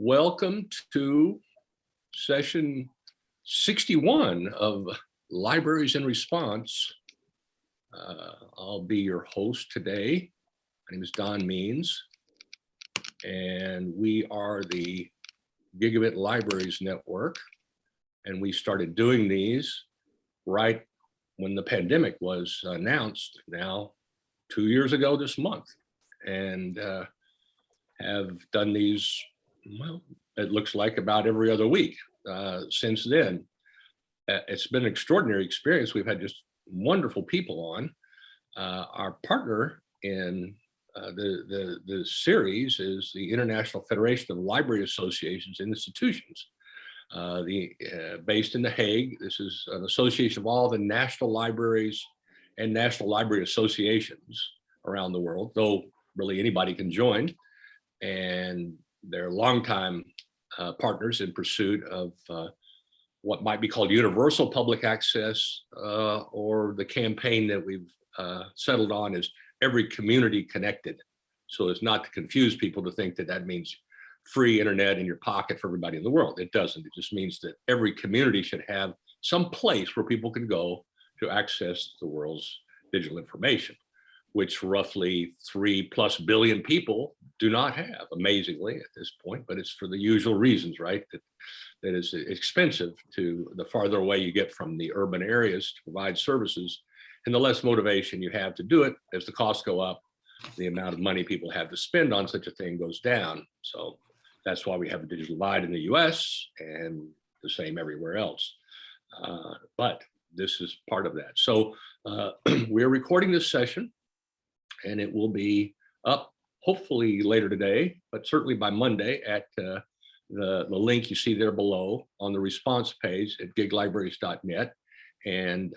Welcome to session 61 of Libraries in Response. I'll be your host today. My name is Don Means, and we are the Gigabit Libraries Network. And we started doing these right when the pandemic was announced, now 2 years ago this month, and have done these, well, it looks like about every other week since then. It's been an extraordinary experience. We've had just wonderful people on. Our partner in the series is the International Federation of Library Associations and Institutions, based in The Hague. This is an association of all the national libraries and national library associations around the world, though really anybody can join. And they're longtime partners in pursuit of what might be called universal public access, or the campaign that we've settled on is every community connected. So as not to confuse people to think that that means free internet in your pocket for everybody in the world. It doesn't. It just means that every community should have some place where people can go to access the world's digital information, which roughly 3+ billion people do not have, amazingly at this point, but it's for the usual reasons, right? That is expensive to the farther away you get from the urban areas to provide services, and the less motivation you have to do it. As the costs go up, the amount of money people have to spend on such a thing goes down. So that's why we have a digital divide in the US and the same everywhere else. But this is part of that. So we're recording this session, and it will be up hopefully later today, but certainly by Monday at the link you see there below on the response page at giglibraries.net. And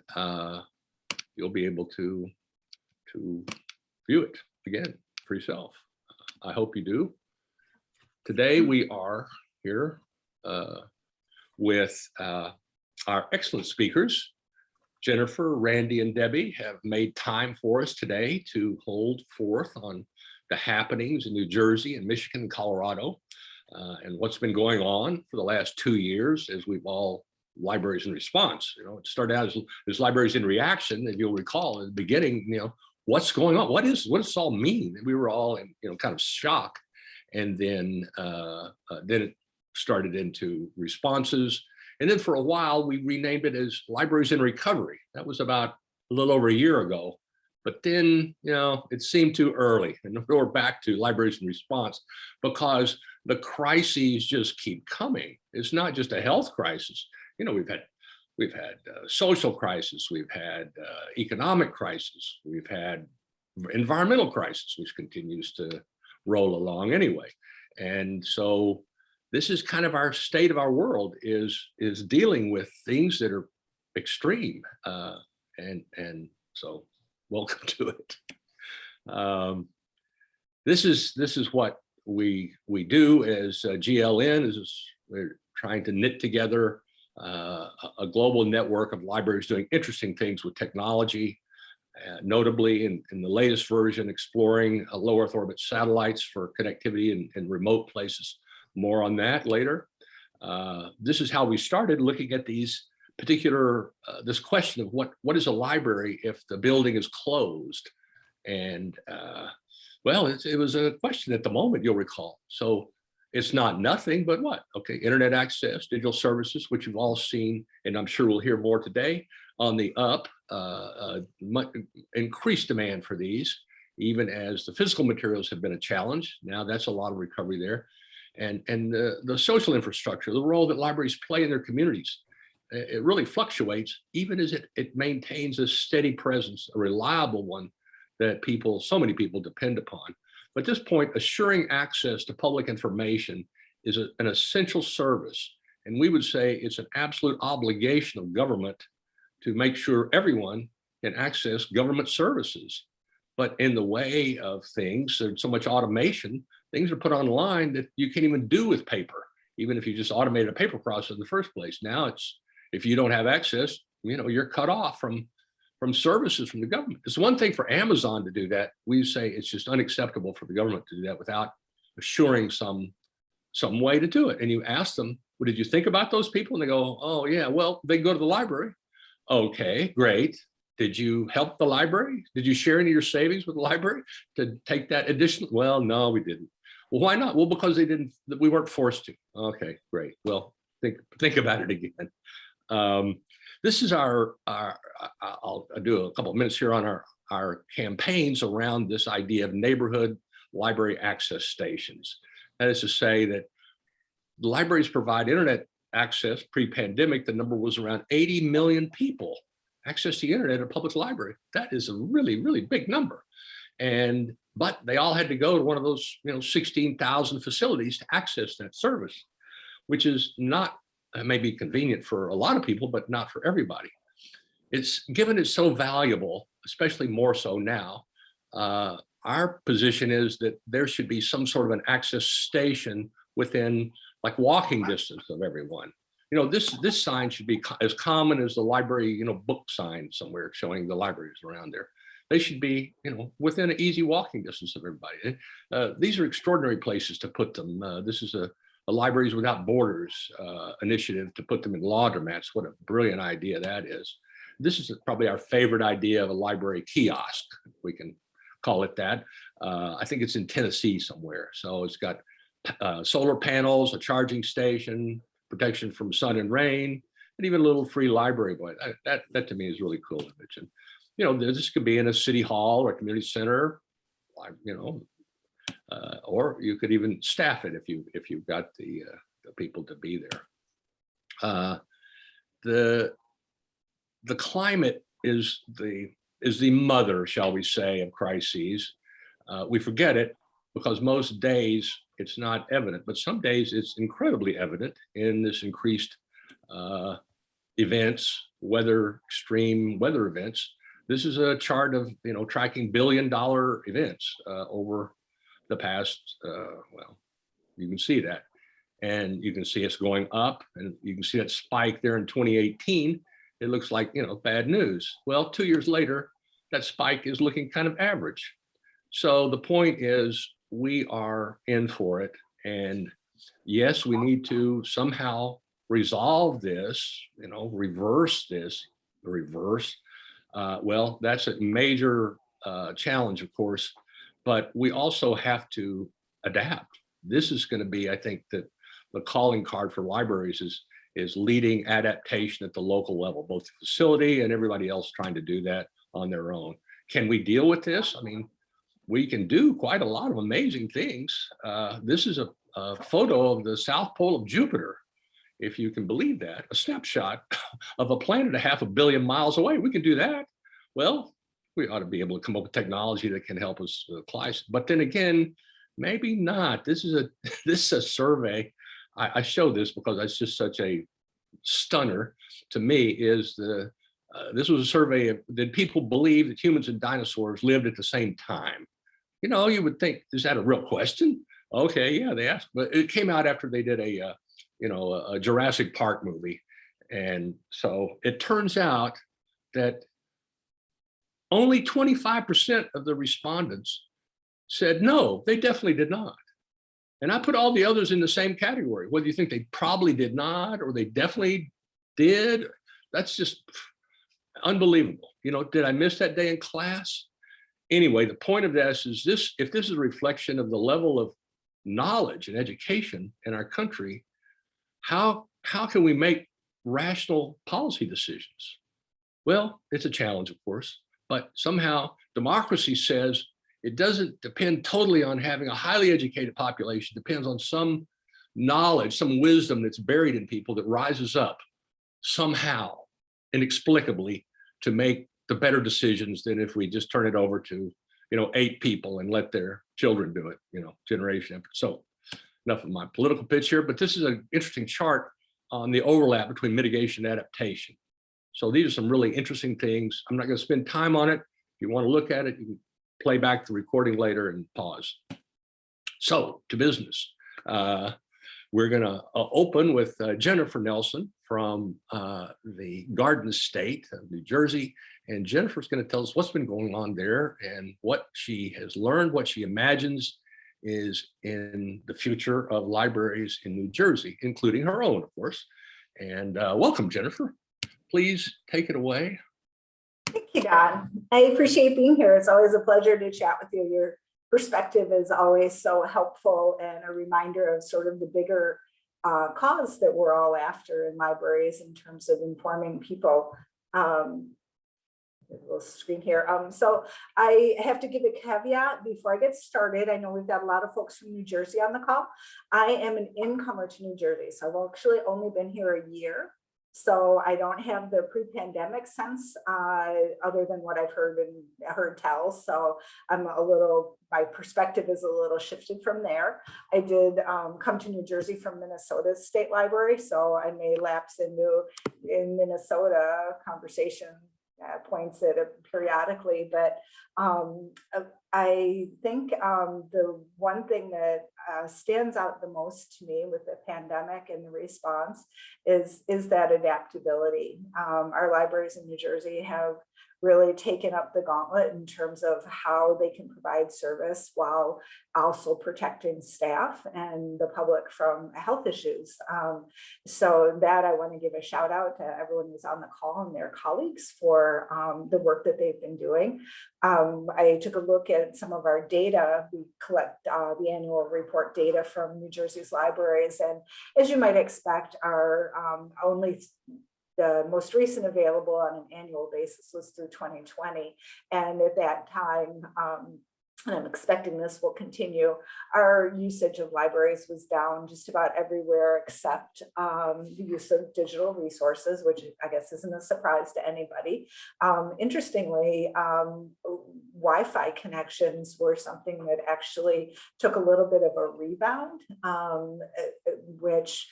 you'll be able to view it again for yourself. I hope you do. Today we are here with our excellent speakers. Jennifer, Randy, and Debbie have made time for us today to hold forth on the happenings in New Jersey and Michigan and Colorado, and what's been going on for the last 2 years as we've all libraries in response. You know, it started out as libraries in reaction, and you'll recall in the beginning, you know, what's going on? What does this all mean? And we were all in, you know, kind of shock, and then it started into responses. And then for a while, we renamed it as Libraries in Recovery. That was about a little over a year ago. But then, you know, it seemed too early. And we're back to Libraries in Response because the crises just keep coming. It's not just a health crisis. You know, we've had social crisis, we've had economic crisis, we've had environmental crisis, which continues to roll along anyway. And so this is kind of our state of our world, is dealing with things that are extreme, and so welcome to it. This is what we do as GLN. We're trying to knit together a global network of libraries doing interesting things with technology, notably in the latest version, exploring low Earth orbit satellites for connectivity in remote places. More on that later. This is how we started looking at these particular, this question of what is a library if the building is closed? And well, it was a question at the moment, you'll recall. So it's not nothing, but what? Okay, internet access, digital services, which you've all seen, and I'm sure we'll hear more today, on the up, increased demand for these, even as the physical materials have been a challenge. Now that's a lot of recovery there. And the social infrastructure, the role that libraries play in their communities, it really fluctuates, even as it maintains a steady presence, a reliable one that so many people depend upon. But at this point, assuring access to public information is an essential service. And we would say it's an absolute obligation of government to make sure everyone can access government services. But in the way of things, there's so much automation, things are put online that you can't even do with paper, even if you just automated a paper process in the first place. Now it's, if you don't have access, you know, you're cut off from services from the government. It's one thing for Amazon to do that. We say it's just unacceptable for the government to do that without assuring some some way to do it. And you ask them, well, did you think about those people? And they go, oh yeah, well, they go to the library. Okay, great. Did you help the library? Did you share any of your savings with the library to take that additional? Well, no, we didn't. Well, why not? Well, because we weren't forced to. Okay, great. Well, think about it again. This is I'll do a couple of minutes here on our campaigns around this idea of neighborhood library access stations. That is to say that libraries provide internet access. Pre-pandemic, the number was around 80 million people access the internet at a public library. That is a really, really big number. But they all had to go to one of those, 16,000 facilities to access that service, which is not, maybe convenient for a lot of people, but not for everybody. Given it's so valuable, especially more so now, our position is that there should be some sort of an access station within like walking distance of everyone. This sign should be as common as the library, book sign somewhere showing the libraries around there. They should be, within an easy walking distance of everybody. These are extraordinary places to put them. This is a Libraries Without Borders initiative to put them in laundromats. What a brilliant idea that is. This is probably our favorite idea of a library kiosk, if we can call it that. I think it's in Tennessee somewhere. So it's got solar panels, a charging station, protection from sun and rain, and even a little free library boy. That to me is really cool image. And this could be in a city hall or a community center, or you could even staff it if you've got the people to be there. The climate is the mother, shall we say, of crises. We forget it because most days it's not evident, but some days it's incredibly evident in this increased events, extreme weather events. This is a chart of tracking billion-dollar events over the past. Well, you can see that, and you can see it's going up, and you can see that spike there in 2018. It looks like bad news. Well, 2 years later, that spike is looking kind of average. So the point is, we are in for it, and yes, we need to somehow resolve this. Reverse this. Well, that's a major challenge, of course, but we also have to adapt. This is going to be, I think, that the calling card for libraries is leading adaptation at the local level, both the facility and everybody else trying to do that on their own. Can we deal with this? I mean, we can do quite a lot of amazing things. This is a photo of the South Pole of Jupiter, if you can believe that, a snapshot of a planet 500 million miles away. We can do that. Well, we ought to be able to come up with technology that can help us apply. But then again, maybe not. This is a survey. I show this because it's just such a stunner to me. This was a survey of, did people believe that humans and dinosaurs lived at the same time? You would think, is that a real question? Okay, yeah, they asked, but it came out after they did a Jurassic Park movie. And so it turns out that only 25% of the respondents said, no, they definitely did not. And I put all the others in the same category. Whether you think they probably did not, or they definitely did, that's just unbelievable. Did I miss that day in class? Anyway, the point of this is if this is a reflection of the level of knowledge and education in our country, how can we make rational policy decisions? Well, it's a challenge, of course, but somehow democracy says it doesn't depend totally on having a highly educated population. It depends on some knowledge, some wisdom that's buried in people that rises up somehow inexplicably to make the better decisions than if we just turn it over to 8 people and let their children do it, generation after. So enough of my political pitch here, but this is an interesting chart on the overlap between mitigation and adaptation. So these are some really interesting things. I'm not going to spend time on it. If you want to look at it, you can play back the recording later and pause. So to business. We're going to open with Jennifer Nelson from the Garden State of New Jersey. And Jennifer's going to tell us what's been going on there and what she has learned, what she imagines is in the future of libraries in New Jersey, including her own, of course. And welcome, Jennifer. Please take it away. Thank you, Don. I appreciate being here. It's always a pleasure to chat with you. Your perspective is always so helpful and a reminder of sort of the bigger cause that we're all after in libraries in terms of informing people. A little screen here. So I have to give a caveat before I get started. I know we've got a lot of folks from New Jersey on the call. I am an incomer to New Jersey, so I've actually only been here a year. So I don't have the pre-pandemic sense other than what I've heard tell. So I'm my perspective is a little shifted from there. I did come to New Jersey from Minnesota State Library, so I may lapse in Minnesota conversation points it periodically, but I think the one thing that stands out the most to me with the pandemic and the response is that adaptability. Our libraries in New Jersey have really taken up the gauntlet in terms of how they can provide service while also protecting staff and the public from health issues. So that I want to give a shout out to everyone who's on the call and their colleagues for the work that they've been doing. I took a look at some of our data. We collect the annual report data from New Jersey's libraries, and as you might expect, our only the most recent available on an annual basis was through 2020. And at that time, and I'm expecting this will continue, our usage of libraries was down just about everywhere except the use of digital resources, which I guess isn't a surprise to anybody. Interestingly, Wi-Fi connections were something that actually took a little bit of a rebound, which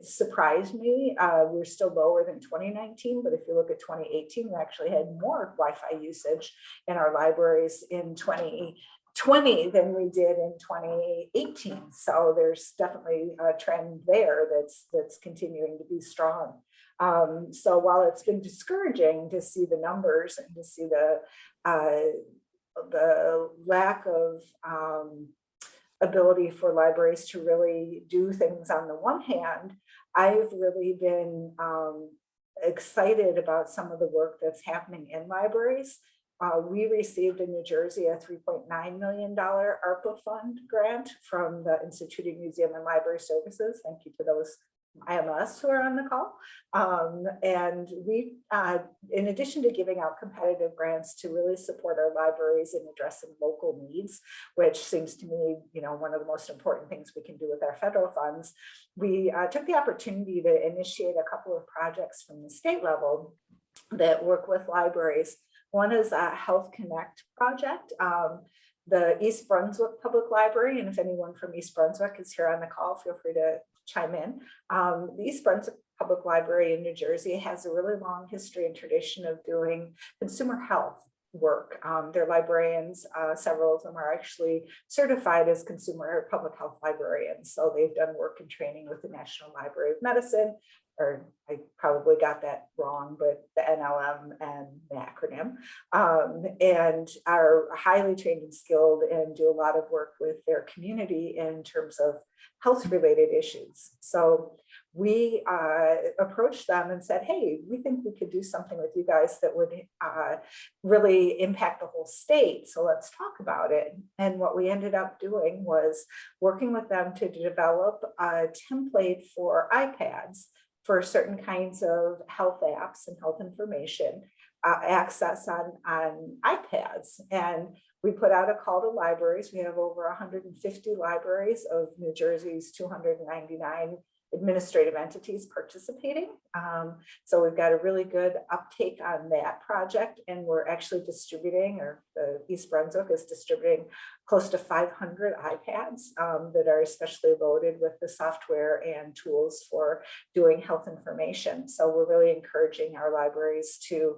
surprised me. We're still lower than 2019, but if you look at 2018, we actually had more Wi-Fi usage in our libraries in 2020 than we did in 2018. So there's definitely a trend there that's continuing to be strong. So while it's been discouraging to see the numbers and to see the lack of ability for libraries to really do things on the one hand, I've really been excited about some of the work that's happening in libraries. We received in New Jersey a $3.9 million ARPA fund grant from the Institute of Museum and Library Services. Thank you to those IMS who are on the call. And we, in addition to giving out competitive grants to really support our libraries in addressing local needs, which seems to me, one of the most important things we can do with our federal funds, we took the opportunity to initiate a couple of projects from the state level that work with libraries. One is a Health Connect project. The East Brunswick Public Library, and if anyone from East Brunswick is here on the call, feel free to chime in. The East Brunswick Public Library in New Jersey has a really long history and tradition of doing consumer health work. Their librarians, several of them are actually certified as consumer public health librarians. So they've done work and training with the National Library of Medicine, or I probably got that wrong, but the NLM and the acronym, and are highly trained and skilled and do a lot of work with their community in terms of health-related issues. So we approached them and said, hey, we think we could do something with you guys that would really impact the whole state. So let's talk about it. And what we ended up doing was working with them to develop a template for iPads for certain kinds of health apps and health information access on iPads. And we put out a call to libraries. We have over 150 libraries of New Jersey's 299 administrative entities participating. So we've got a really good uptake on that project, and we're actually distributing, or the East Brunswick is distributing close to 500 iPads that are especially loaded with the software and tools for doing health information. So we're really encouraging our libraries to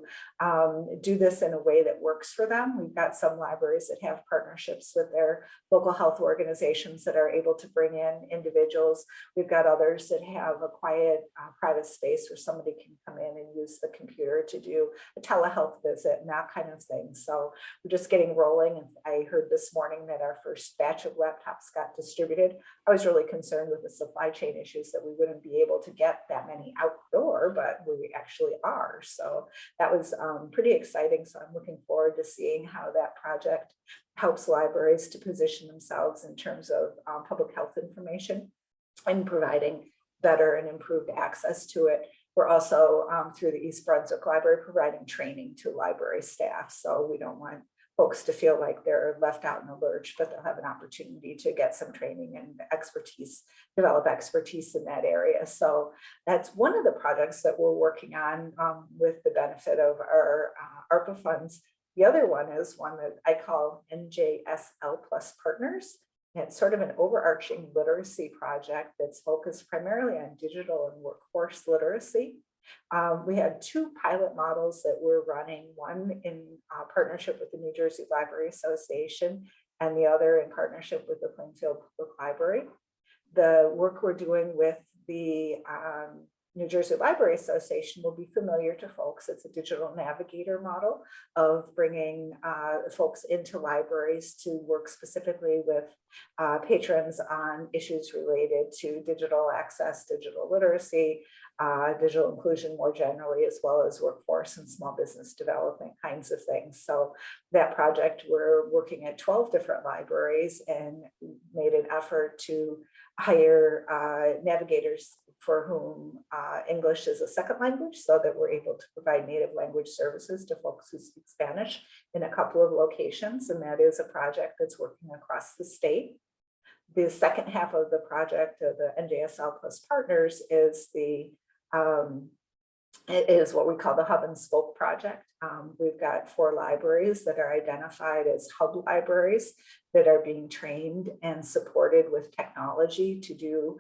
do this in a way that works for them. We've got some libraries that have partnerships with their local health organizations that are able to bring in individuals. We've got others bookstores that have a quiet private space where somebody can come in and use the computer to do a telehealth visit and that kind of thing. So we're just getting rolling. And I heard this morning that our first batch of laptops got distributed. I was really concerned with the supply chain issues that we wouldn't be able to get that many outdoor, but we actually are. So that was pretty exciting. So I'm looking forward to seeing how that project helps libraries to position themselves in terms of public health information and providing better and improved access to it. We're also through the East Brunswick Library providing training to library staff. So we don't want folks to feel like they're left out in the lurch, but they'll have an opportunity to get some training and expertise, develop expertise in that area. So that's one of the projects that we're working on with the benefit of our ARPA funds. The other one is one that I call NJSL Plus Partners. And it's sort of an overarching literacy project that's focused primarily on digital and workforce literacy. We had 2 pilot models that we're running, one in partnership with the New Jersey Library Association and the other in partnership with the Plainfield Public Library. The work we're doing with the New Jersey Library Association will be familiar to folks. It's a digital navigator model of bringing folks into libraries to work specifically with patrons on issues related to digital access, digital literacy, digital inclusion more generally, as well as workforce and small business development kinds of things. So that project, we're working at 12 different libraries and made an effort to hire navigators for whom English is a second language, so that we're able to provide native language services to folks who speak Spanish in a couple of locations. And that is a project that's working across the state. The second half of the project, the NJSL Plus Partners, is what we call the Hub and Spoke project. We've got 4 libraries that are identified as hub libraries that are being trained and supported with technology to do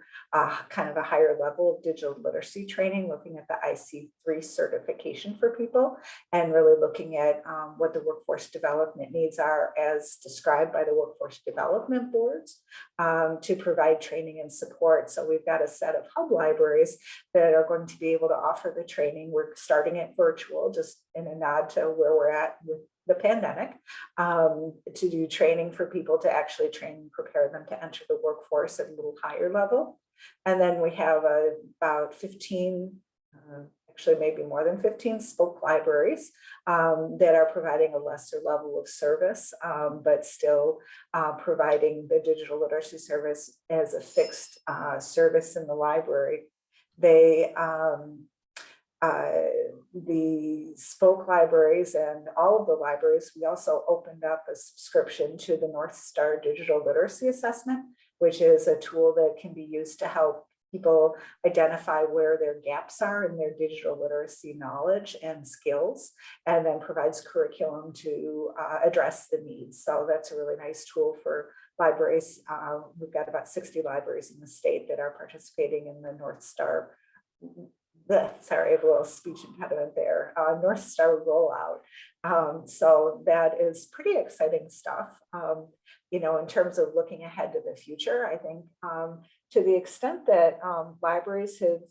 kind of a higher level of digital literacy training, looking at the IC3 certification for people and really looking at what the workforce development needs are as described by the workforce development boards to provide training and support. So we've got a set of hub libraries that are going to be able to offer the training. We're starting it virtual, just in a nod to where we're at with the pandemic, to do training for people to actually train and prepare them to enter the workforce at a little higher level. And then we have about 15, actually maybe more than 15 spoke libraries that are providing a lesser level of service, but still providing the digital literacy service as a fixed service in the library. The spoke libraries and all of the libraries, we also opened up a subscription to the North Star Digital Literacy Assessment, which is a tool that can be used to help people identify where their gaps are in their digital literacy knowledge and skills, and then provides curriculum to address the needs. So that's a really nice tool for libraries. We've got about 60 libraries in the state that are participating in the North Star. Sorry, I have a little speech impediment there. North Star rollout. So that is pretty exciting stuff. In terms of looking ahead to the future, I think to the extent that libraries have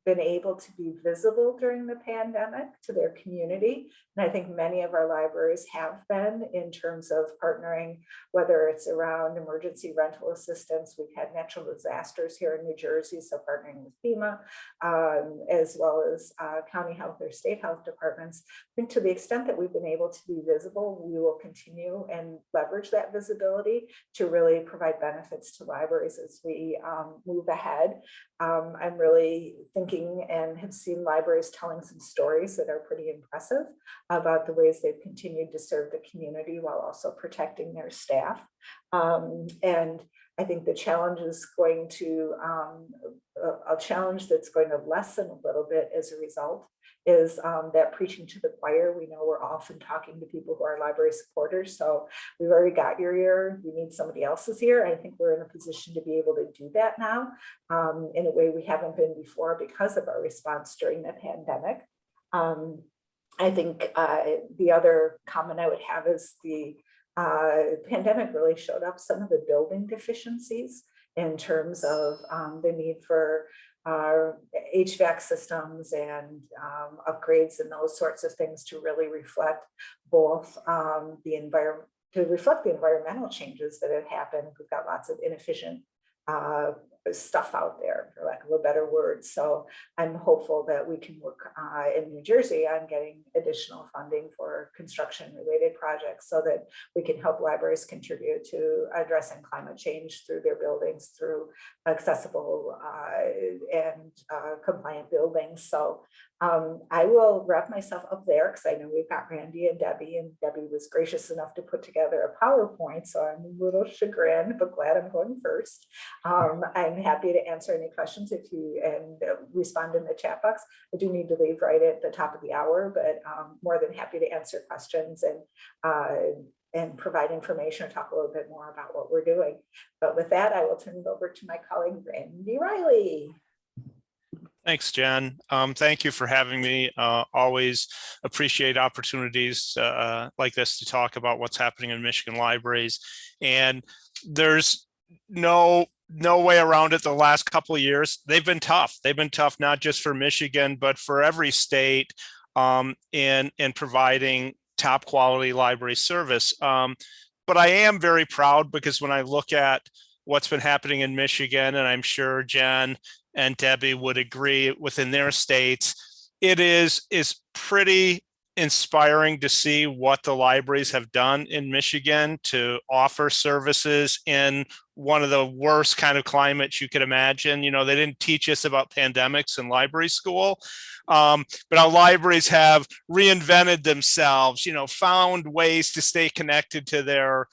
been able to be visible during the pandemic to their community. And I think many of our libraries have been in terms of partnering, whether it's around emergency rental assistance. We've had natural disasters here in New Jersey, so partnering with FEMA, as well as county health or state health departments. I think to the extent that we've been able to be visible, we will continue and leverage that visibility to really provide benefits to libraries as we move ahead. I'm really thinking and have seen libraries telling some stories that are pretty impressive about the ways they've continued to serve the community while also protecting their staff. And I think the challenge is going to, a challenge that's going to lessen a little bit as a result is that preaching to the choir. We know we're often talking to people who are library supporters. So we've already got your ear, we need somebody else's ear. I think we're in a position to be able to do that now in a way we haven't been before because of our response during the pandemic. I think the other comment I would have is the pandemic really showed up some of the building deficiencies in terms of the need for HVAC systems and upgrades and those sorts of things to really reflect both the environment, to reflect the environmental changes that have happened. We've got lots of inefficient stuff out there, for lack of a better word. So I'm hopeful that we can work in New Jersey on getting additional funding for construction related projects so that we can help libraries contribute to addressing climate change through their buildings, through accessible and compliant buildings. So I will wrap myself up there because I know we've got Randy and Debbie, and Debbie was gracious enough to put together a PowerPoint. So I'm a little chagrined, but glad I'm going first. I'm happy to answer any questions if you respond in the chat box. I do need to leave right at the top of the hour, but more than happy to answer questions and provide information or talk a little bit more about what we're doing. But with that, I will turn it over to my colleague, Randy Riley. Thanks, Jen. Thank you for having me. Always appreciate opportunities like this to talk about what's happening in Michigan libraries. And there's no way around it. The last couple of years, they've been tough. They've been tough, not just for Michigan, but for every state in providing top quality library service. But I am very proud because when I look at what's been happening in Michigan, and I'm sure Jen and Debbie would agree within their states, it is pretty inspiring to see what the libraries have done in Michigan to offer services in one of the worst kind of climates you could imagine. You know, they didn't teach us about pandemics in library school, but our libraries have reinvented themselves, you know, found ways to stay connected to their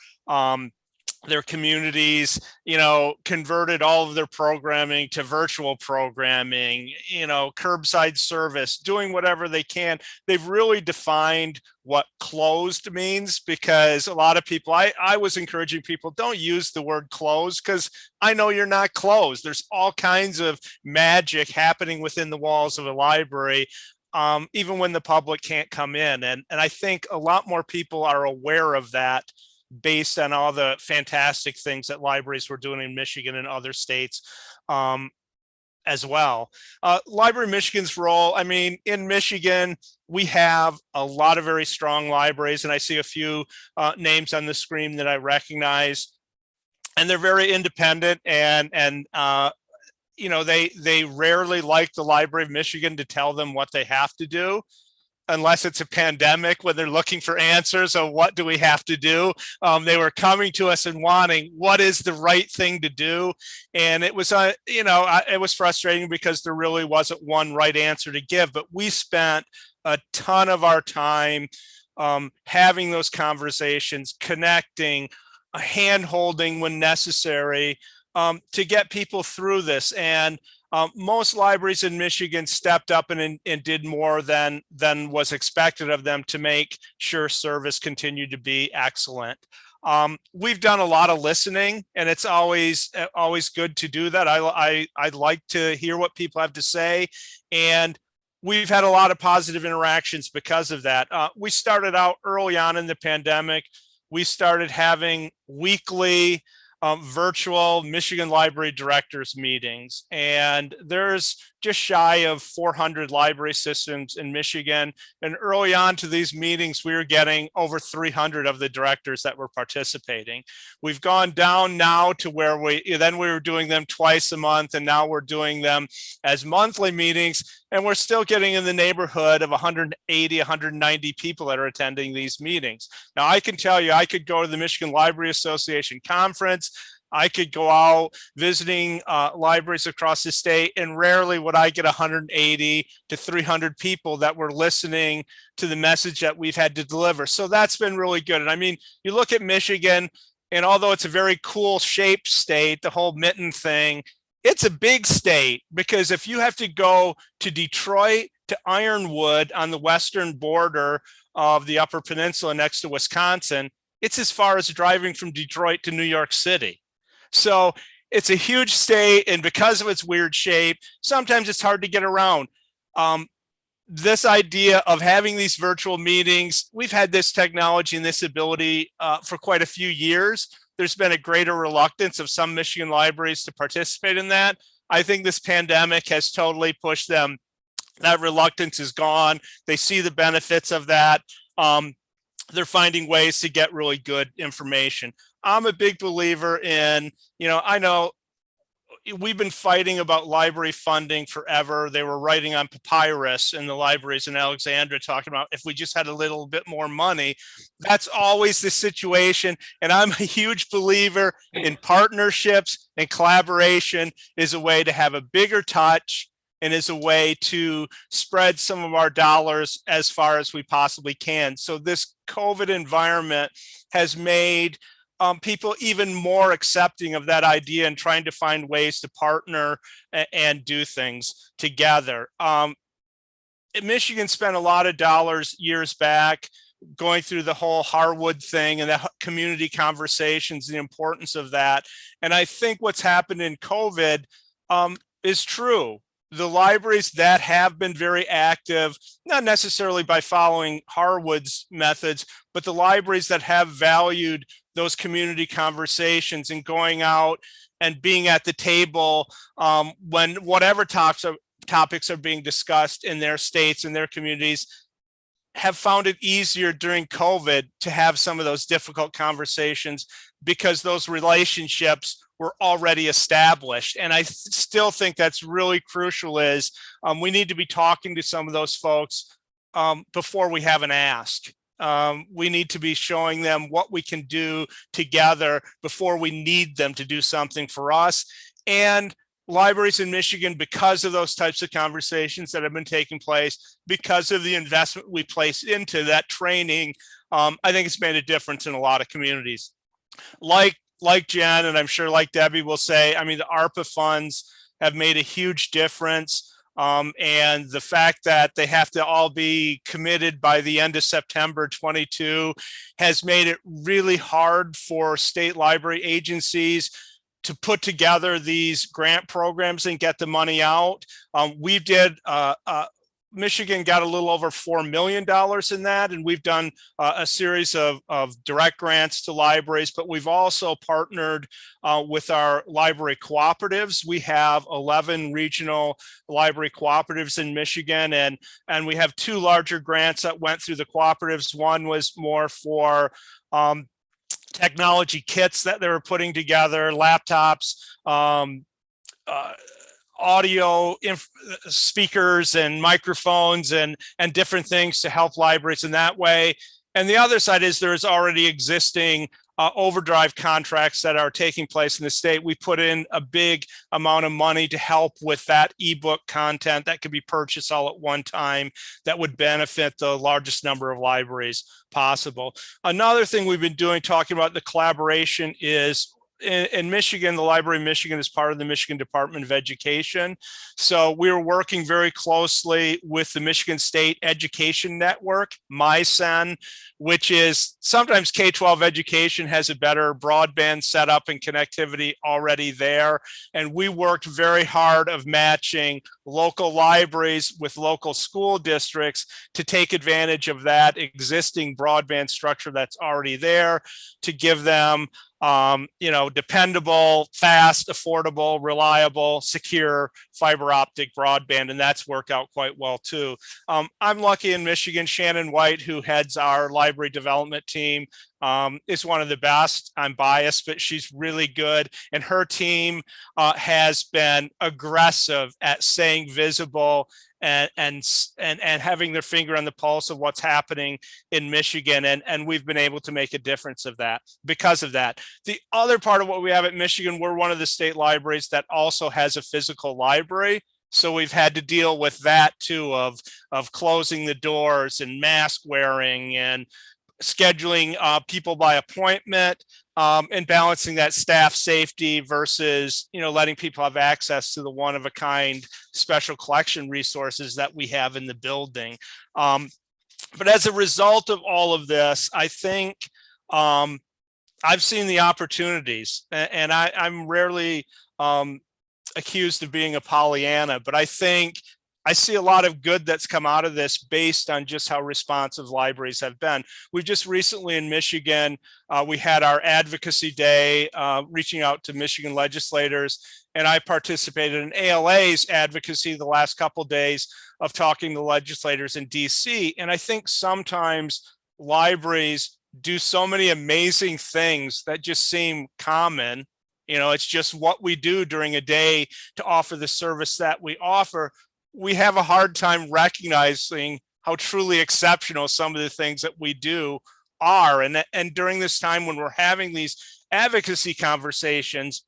communities, you know, converted all of their programming to virtual programming, you know, curbside service, doing whatever they can. They've really defined what closed means, because a lot of people, I was encouraging people, don't use the word closed, because I know you're not closed. There's all kinds of magic happening within the walls of a library, even when the public can't come in. And I think a lot more people are aware of that based on all the fantastic things that libraries were doing in Michigan and other states as well. Library Michigan's role, I mean, in Michigan, we have a lot of very strong libraries, and I see a few names on the screen that I recognize, and they're very independent, and you know, they rarely like the Library of Michigan to tell them what they have to do, unless it's a pandemic when they're looking for answers on what do we have to do. They were coming to us and wanting what is the right thing to do. And it was, you know, it was frustrating because there really wasn't one right answer to give, but we spent a ton of our time having those conversations, connecting, hand-holding when necessary to get people through this. And most libraries in Michigan stepped up and did more than was expected of them to make sure service continued to be excellent. We've done a lot of listening, and it's always good to do that. I'd like to hear what people have to say, and we've had a lot of positive interactions because of that. We started out early on in the pandemic. We started having weekly virtual Michigan Library Directors meetings, and there's just shy of 400 library systems in Michigan. And early on to these meetings, we were getting over 300 of the directors that were participating. We've gone down now to where we were doing them twice a month, and now we're doing them as monthly meetings. And we're still getting in the neighborhood of 180, 190 people that are attending these meetings. Now, I can tell you, I could go to the Michigan Library Association conference. I could go out visiting libraries across the state, and rarely would I get 180 to 300 people that were listening to the message that we've had to deliver. So that's been really good. And I mean, you look at Michigan, and although it's a very cool shaped state, the whole mitten thing, it's a big state, because if you have to go to Detroit to Ironwood on the western border of the Upper Peninsula next to Wisconsin, it's as far as driving from Detroit to New York City. So it's a huge state, and because of its weird shape, sometimes it's hard to get around. This idea of having these virtual meetings, we've had this technology and this ability for quite a few years. There's been a greater reluctance of some Michigan libraries to participate in that. I think this pandemic has totally pushed them. That reluctance is gone. They see the benefits of that. They're finding ways to get really good information. I'm a big believer in, I know we've been fighting about library funding forever. They were writing on papyrus in the libraries in Alexandria, talking about if we just had a little bit more money. That's always the situation. And I'm a huge believer in partnerships, and collaboration is a way to have a bigger touch and is a way to spread some of our dollars as far as we possibly can. So this COVID environment has made people even more accepting of that idea and trying to find ways to partner and do things together. Michigan spent a lot of dollars years back going through the whole Harwood thing and the community conversations, the importance of that. And I think what's happened in COVID is true. The libraries that have been very active, not necessarily by following Harwood's methods, but the libraries that have valued those community conversations and going out and being at the table when whatever topics are being discussed in their states and their communities, have found it easier during COVID to have some of those difficult conversations because those relationships were already established. And I still think that's really crucial is we need to be talking to some of those folks before we have an ask. We need to be showing them what we can do together before we need them to do something for us. And libraries in Michigan, because of those types of conversations that have been taking place, because of the investment we place into that training, I think it's made a difference in a lot of communities. Like Jen, and I'm sure like Debbie will say, I mean, the ARPA funds have made a huge difference. And the fact that they have to all be committed by the end of September 22 has made it really hard for state library agencies to put together these grant programs and get the money out. Michigan got a little over $4 million in that, and we've done a series of direct grants to libraries, but we've also partnered with our library cooperatives. We have 11 regional library cooperatives in Michigan, and we have 2 larger grants that went through the cooperatives. One was more for technology kits that they were putting together, laptops, audio speakers and microphones and different things to help libraries in that way. And the other side is there's already existing overdrive contracts that are taking place in the state. We put in a big amount of money to help with that ebook content that could be purchased all at one time that would benefit the largest number of libraries possible. Another thing we've been doing, talking about the collaboration, is in Michigan, the Library of Michigan is part of the Michigan Department of Education. So we're working very closely with the Michigan State Education Network, MySen, which is sometimes K-12 education has a better broadband setup and connectivity already there. And we worked very hard of matching local libraries with local school districts to take advantage of that existing broadband structure that's already there to give them dependable, fast, affordable, reliable, secure fiber optic broadband. And that's worked out quite well too. I'm lucky in Michigan. Shannon White, who heads our library development team, is one of the best. I'm biased, but she's really good. And her team has been aggressive at staying visible and having their finger on the pulse of what's happening in Michigan. And we've been able to make a difference of that because of that. The other part of what we have at Michigan, we're one of the state libraries that also has a physical library. So we've had to deal with that too, of closing the doors and mask wearing and scheduling people by appointment, and balancing that staff safety versus, letting people have access to the one-of-a-kind special collection resources that we have in the building. But as a result of all of this, I think I've seen the opportunities, and I'm rarely accused of being a Pollyanna, but I think I see a lot of good that's come out of this based on just how responsive libraries have been. We just recently in Michigan, we had our advocacy day, reaching out to Michigan legislators, and I participated in ALA's advocacy the last couple of days of talking to legislators in DC. And I think sometimes libraries do so many amazing things that just seem common. You know, it's just what we do during a day to offer the service that we offer. We have a hard time recognizing how truly exceptional some of the things that we do are. And during this time when we're having these advocacy conversations,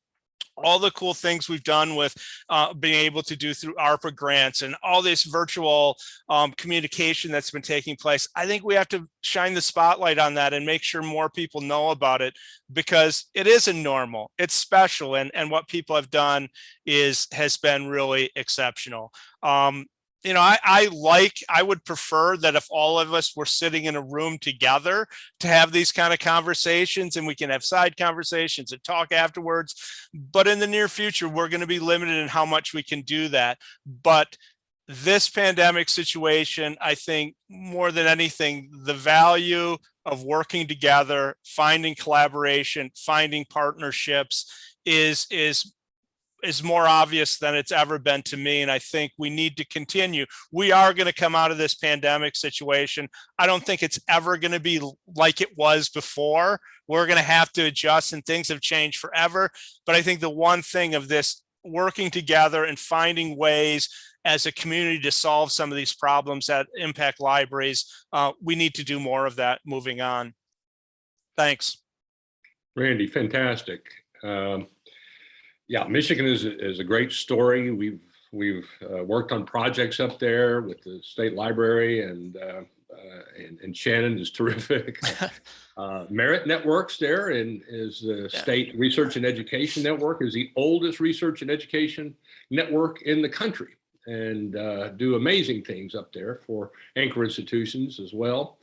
all the cool things we've done with being able to do through ARPA grants and all this virtual communication that's been taking place, I think we have to shine the spotlight on that and make sure more people know about it, because it isn't normal, it's special, and what people have done has been really exceptional. You know, I would prefer that if all of us were sitting in a room together to have these kind of conversations, and we can have side conversations and talk afterwards. But in the near future, we're going to be limited in how much we can do that. But this pandemic situation, I think more than anything, the value of working together, finding collaboration, finding partnerships is more obvious than it's ever been to me. And I think we need to continue. We are going to come out of this pandemic situation. I don't think it's ever going to be like it was before. We're going to have to adjust, and things have changed forever. But I think the one thing of this working together and finding ways as a community to solve some of these problems that impact libraries, we need to do more of that moving on. Thanks. Randy, fantastic. Yeah, Michigan is a great story. We've worked on projects up there with the state library, and Shannon is terrific. Merit Networks there, and is the state research and education network, is the oldest research and education network in the country, and do amazing things up there for anchor institutions as well.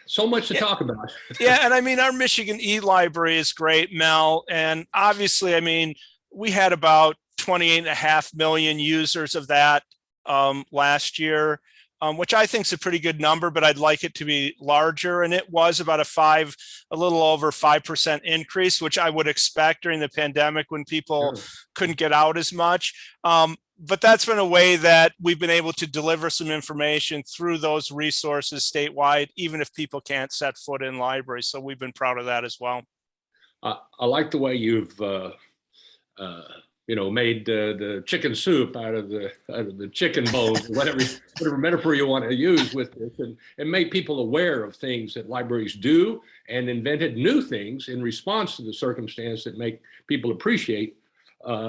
So much to talk about. Yeah, and I mean, our Michigan e-library is great, Mel. And obviously, I mean, we had about 28.5 million users of that last year, which I think is a pretty good number, but I'd like it to be larger. And it was about a little over 5% increase, which I would expect during the pandemic when people couldn't get out as much. But that's been a way that we've been able to deliver some information through those resources statewide, even if people can't set foot in libraries. So we've been proud of that as well. I like the way you've made the chicken soup out of the chicken bones, whatever metaphor you want to use with this, and made people aware of things that libraries do, and invented new things in response to the circumstance that make people appreciate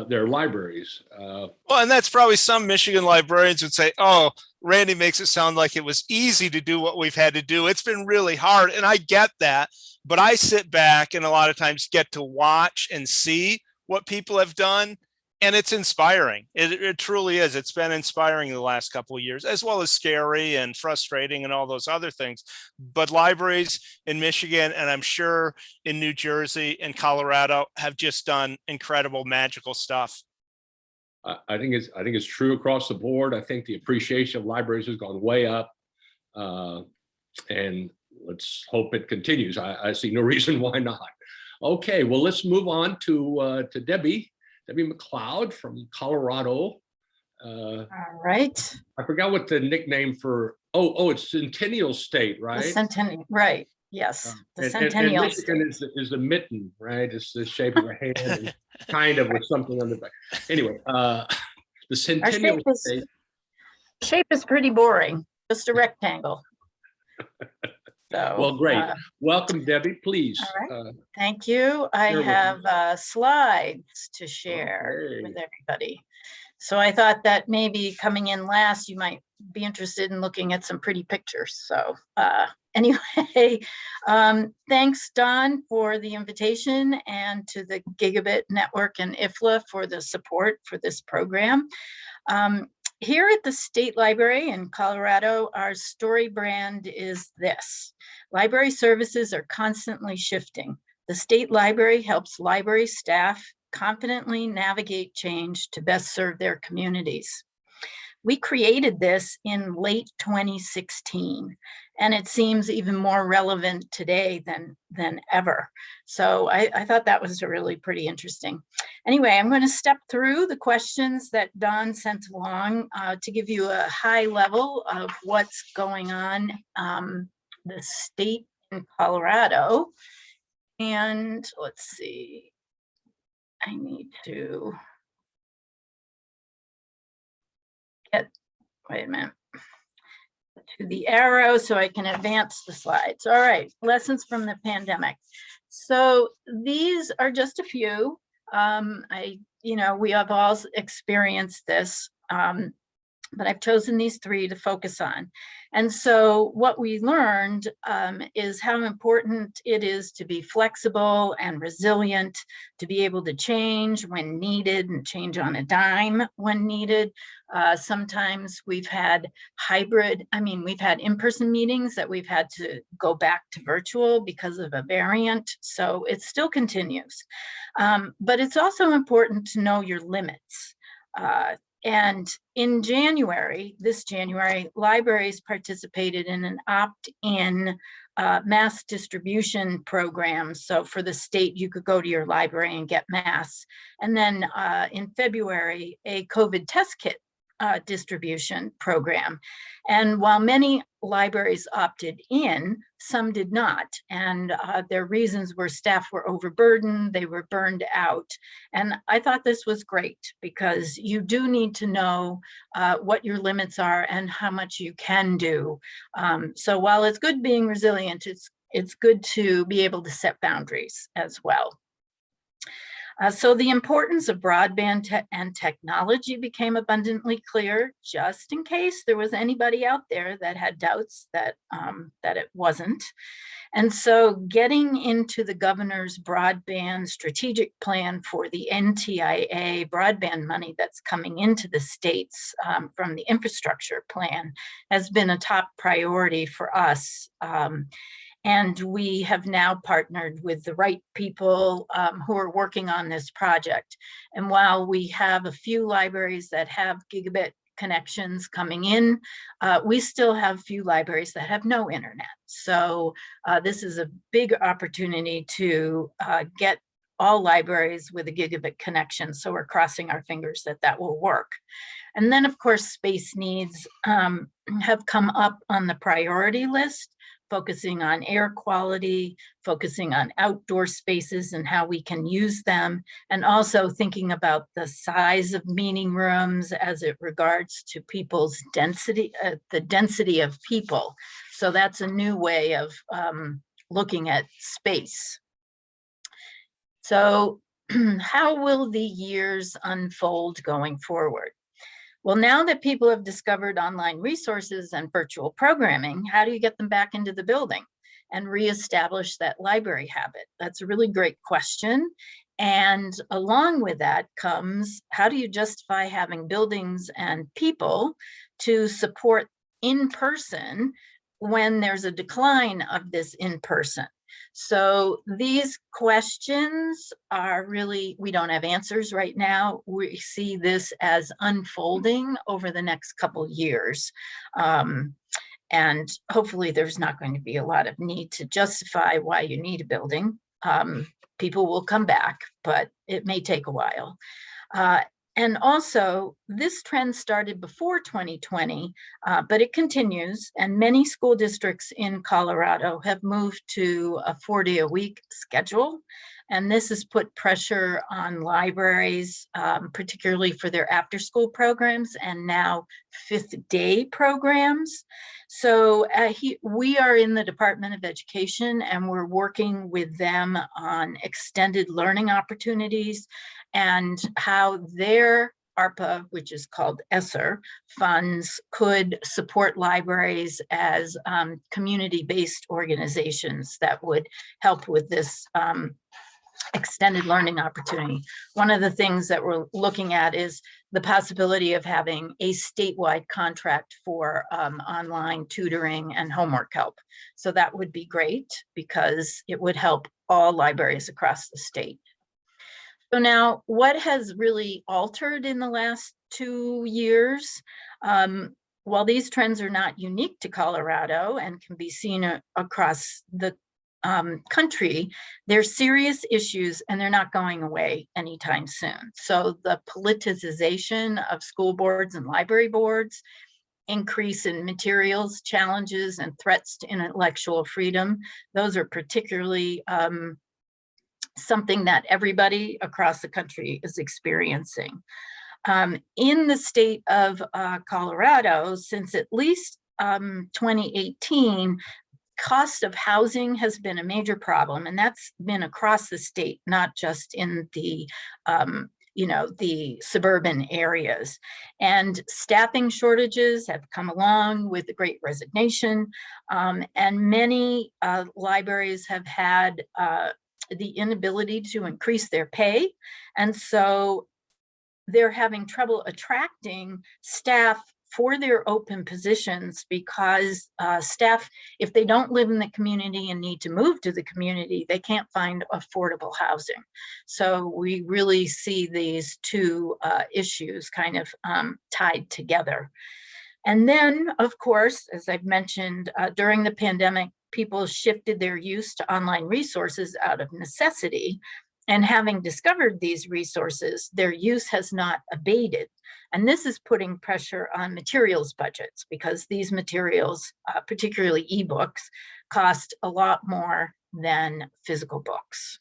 their libraries. Well, and that's probably some Michigan librarians would say, oh, Randy makes it sound like it was easy to do what we've had to do. It's been really hard. And I get that, but I sit back and a lot of times get to watch and see what people have done. And it's inspiring. It truly is. It's been inspiring the last couple of years, as well as scary and frustrating and all those other things. But libraries in Michigan, and I'm sure in New Jersey and Colorado, have just done incredible, magical stuff. I think it's true across the board. I think the appreciation of libraries has gone way up, and let's hope it continues. I see no reason why not. Okay, well, let's move on to Debbi McLeod from Colorado. All right. I forgot what the nickname for, it's Centennial State, right? The Centennial, right, yes. The Centennial and Michigan is the mitten, right? It's the shape of a hand, and kind of with something on the back. Anyway, the Centennial State. Shape is pretty boring, just a rectangle. So, well, great. Welcome, Debbi, please. All right. Thank you. I have slides to share with everybody. So I thought that maybe coming in last, you might be interested in looking at some pretty pictures. So anyway, thanks, Don, for the invitation, and to the Gigabit Network and IFLA for the support for this program. Here at the State Library in Colorado, our story brand is this: library services are constantly shifting. The State Library helps library staff confidently navigate change to best serve their communities. We created this in late 2016, and it seems even more relevant today than ever. So I thought that was really pretty interesting. Anyway, I'm going to step through the questions that Don sent along to give you a high level of what's going on the state in Colorado. And let's see, I need to get, wait a minute, to the arrow so I can advance the slides. All right, lessons from the pandemic. So these are just a few. We have all experienced this, but I've chosen these three to focus on. And so what we learned is how important it is to be flexible and resilient, to be able to change when needed and change on a dime when needed. Sometimes we've had we've had in-person meetings that we've had to go back to virtual because of a variant. So it still continues. But it's also important to know your limits. And in this January, libraries participated in an opt-in mass distribution program. So for the state, you could go to your library and get mass. And then in February, a COVID test kit distribution program. And while many libraries opted in, some did not. And their reasons were staff were overburdened, they were burned out. And I thought this was great because you do need to know what your limits are and how much you can do. So while it's good being resilient, it's good to be able to set boundaries as well. So the importance of broadband and technology became abundantly clear, just in case there was anybody out there that had doubts that it wasn't. And so getting into the governor's broadband strategic plan for the NTIA broadband money that's coming into the states from the infrastructure plan has been a top priority for us. And we have now partnered with the right people who are working on this project. And while we have a few libraries that have gigabit connections coming in, we still have few libraries that have no internet. So this is a big opportunity to get all libraries with a gigabit connection. So we're crossing our fingers that that will work. And then of course, space needs have come up on the priority list, focusing on air quality, focusing on outdoor spaces and how we can use them, and also thinking about the size of meeting rooms as it regards to people's density, the density of people. So that's a new way of looking at space. So how will the years unfold going forward? Well, now that people have discovered online resources and virtual programming, how do you get them back into the building and reestablish that library habit? That's a really great question. And along with that comes, how do you justify having buildings and people to support in person when there's a decline of this in person? So these questions are really, we don't have answers right now. We see this as unfolding over the next couple years. And hopefully there's not going to be a lot of need to justify why you need a building. People will come back, but it may take a while. And also, this trend started before 2020, but it continues, and many school districts in Colorado have moved to a 4-day-a-week schedule. And this has put pressure on libraries, particularly for their after-school programs and now 5th-day programs. So we are in the Department of Education, and we're working with them on extended learning opportunities and how their ARPA, which is called ESSER, funds could support libraries as community-based organizations that would help with this extended learning opportunity. One of the things that we're looking at is the possibility of having a statewide contract for online tutoring and homework help. So that would be great because it would help all libraries across the state. So now, what has really altered in the last 2 years? While these trends are not unique to Colorado and can be seen across the country, they're serious issues and they're not going away anytime soon. So the politicization of school boards and library boards, increase in materials challenges and threats to intellectual freedom, those are particularly something that everybody across the country is experiencing. In the state of Colorado, since at least 2018, cost of housing has been a major problem, and that's been across the state, not just in the the suburban areas. And staffing shortages have come along with the Great Resignation, and many libraries have had the inability to increase their pay, and so they're having trouble attracting staff for their open positions because staff, if they don't live in the community and need to move to the community, they can't find affordable housing. So we really see these two issues kind of tied together. And then, of course, as I've mentioned, during the pandemic, people shifted their use to online resources out of necessity. And having discovered these resources, their use has not abated. And this is putting pressure on materials budgets because these materials, particularly ebooks, cost a lot more than physical books.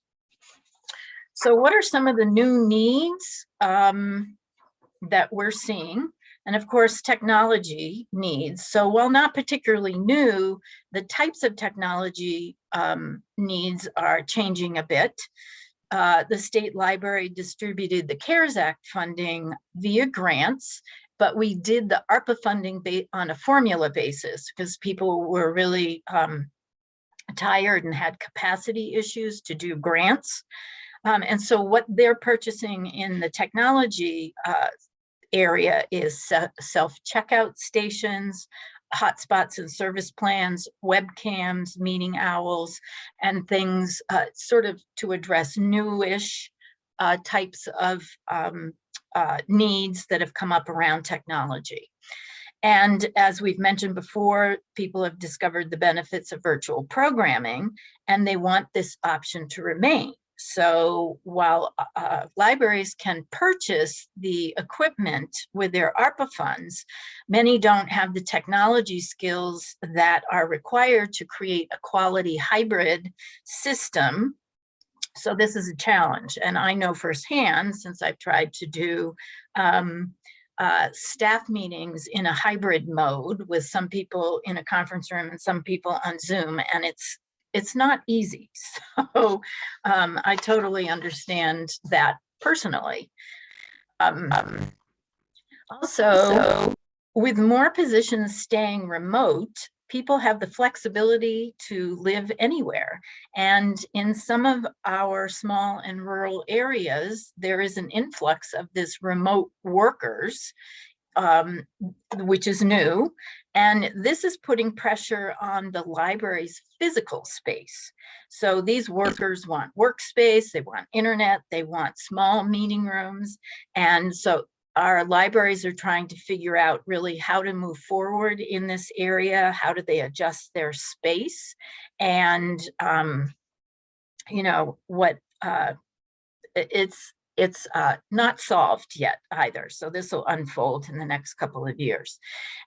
So what are some of the new needs that we're seeing? And of course, technology needs. So while not particularly new, the types of technology needs are changing a bit. The state library distributed the CARES Act funding via grants, but we did the ARPA funding on a formula basis because people were really tired and had capacity issues to do grants. And so what they're purchasing in the technology area is self-checkout stations, hotspots and service plans, webcams, meeting owls, and things sort of to address newish types of needs that have come up around technology. And as we've mentioned before, people have discovered the benefits of virtual programming, and they want this option to remain. So while libraries can purchase the equipment with their ARPA funds, many don't have the technology skills that are required to create a quality hybrid system. So this is a challenge. And I know firsthand, since I've tried to do staff meetings in a hybrid mode with some people in a conference room and some people on Zoom, and it's not easy. So I totally understand that personally. Also, with more positions staying remote, people have the flexibility to live anywhere. And in some of our small and rural areas, there is an influx of this remote workers, which is new. And this is putting pressure on the library's physical space. So these workers want workspace, they want internet, they want small meeting rooms. And so our libraries are trying to figure out really how to move forward in this area. How do they adjust their space? And, what it's not solved yet either. So this will unfold in the next couple of years.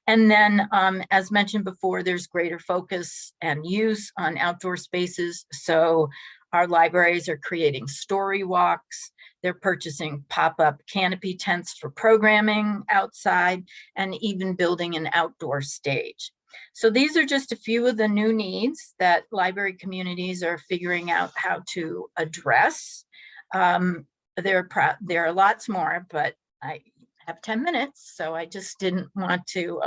And then, as mentioned before, there's greater focus and use on outdoor spaces. So our libraries are creating story walks. They're purchasing pop-up canopy tents for programming outside and even building an outdoor stage. So these are just a few of the new needs that library communities are figuring out how to address. There are lots more, but I have 10 minutes, so I just didn't want to